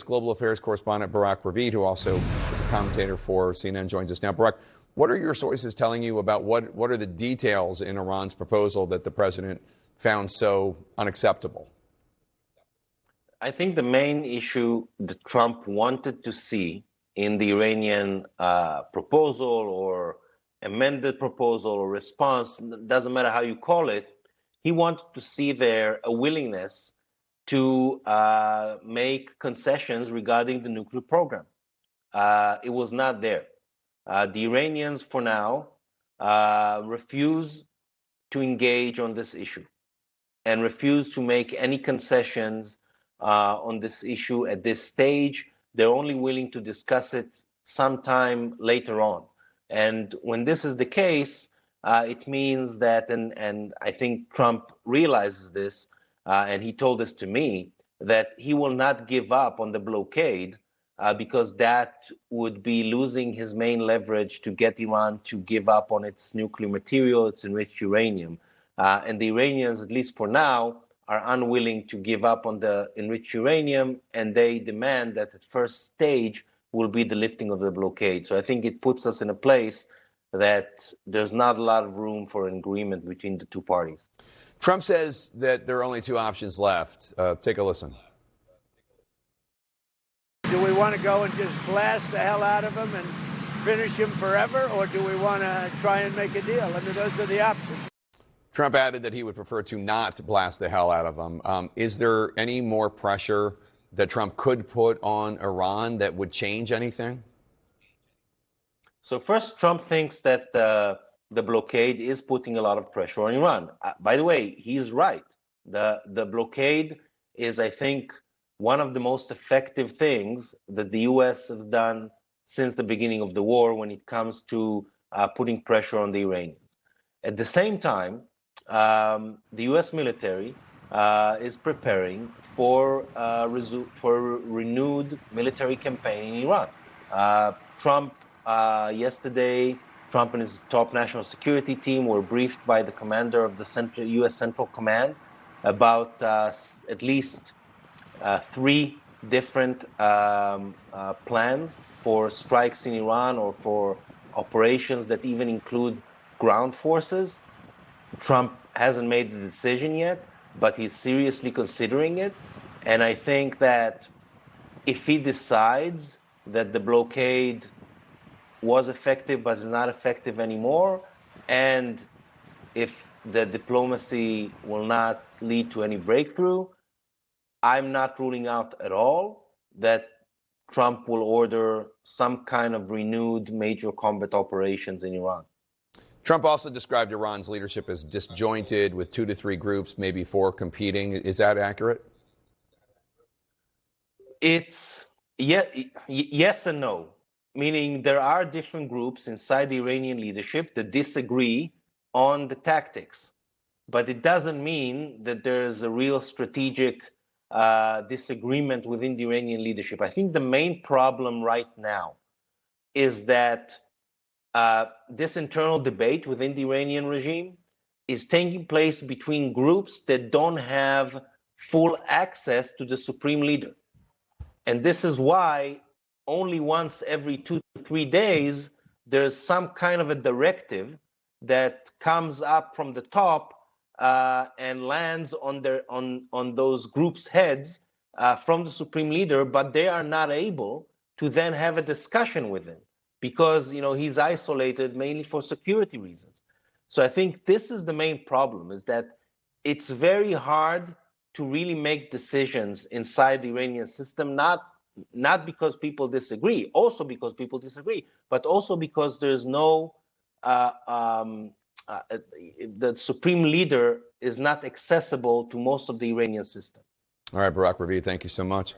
Global Affairs correspondent Barak Ravid, who also is a commentator for CNN, joins us now. Barak, what are your sources telling you about what are the details in Iran's proposal that the president found so unacceptable? I think the main issue that Trump wanted to see in the Iranian proposal or amended proposal or response, doesn't matter how you call it, he wanted to see there a willingness to make concessions regarding the nuclear program. It was not there. The Iranians, for now, refuse to engage on this issue and refuse to make any concessions on this issue at this stage. They're only willing to discuss it sometime later on. And when this is the case, it means that, and I think Trump realizes this, and he told this to me, that he will not give up on the blockade because that would be losing his main leverage to get Iran to give up on its nuclear material, its enriched uranium. And the Iranians, at least for now, are unwilling to give up on the enriched uranium, and they demand that the first stage will be the lifting of the blockade. So I think it puts us in a place that there's not a lot of room for an agreement between the two parties. Trump says that there are only two options left. Take a listen. Do we want to go and just blast the hell out of him and finish him forever, or do we want to try and make a deal? I mean, those are the options. Trump added that he would prefer to not blast the hell out of him. Is there any more pressure that Trump could put on Iran that would change anything? So first, Trump thinks that the blockade is putting a lot of pressure on Iran. By the way, he's right. The blockade is, I think, one of the most effective things that the U.S. has done since the beginning of the war when it comes to putting pressure on the Iranians. At the same time, the U.S. military is preparing for a renewed military campaign in Iran. Yesterday, Trump and his top national security team were briefed by the commander of the U.S. Central Command about at least 3 different plans for strikes in Iran or for operations that even include ground forces. Trump hasn't made the decision yet, but he's seriously considering it. And I think that if he decides that the blockade was effective but is not effective anymore, and if the diplomacy will not lead to any breakthrough, I'm not ruling out at all that Trump will order some kind of renewed major combat operations in Iran. Trump also described Iran's leadership as disjointed, with 2 to 3 groups, maybe 4 competing. Is that accurate? It's yes and no, meaning there are different groups inside the Iranian leadership that disagree on the tactics, but it doesn't mean that there's a real strategic disagreement within the Iranian leadership. I think the main problem right now is that this internal debate within the Iranian regime is taking place between groups that don't have full access to the supreme leader. And this is why only once every 2 to 3 days, there's some kind of a directive that comes up from the top and lands on those groups' heads from the supreme leader, but they are not able to then have a discussion with him because, he's isolated mainly for security reasons. So I think this is the main problem, is that it's very hard to really make decisions inside the Iranian system, not because people disagree, also because people disagree, but also because there's no the supreme leader is not accessible to most of the Iranian system. All right, Barak Ravid, thank you so much.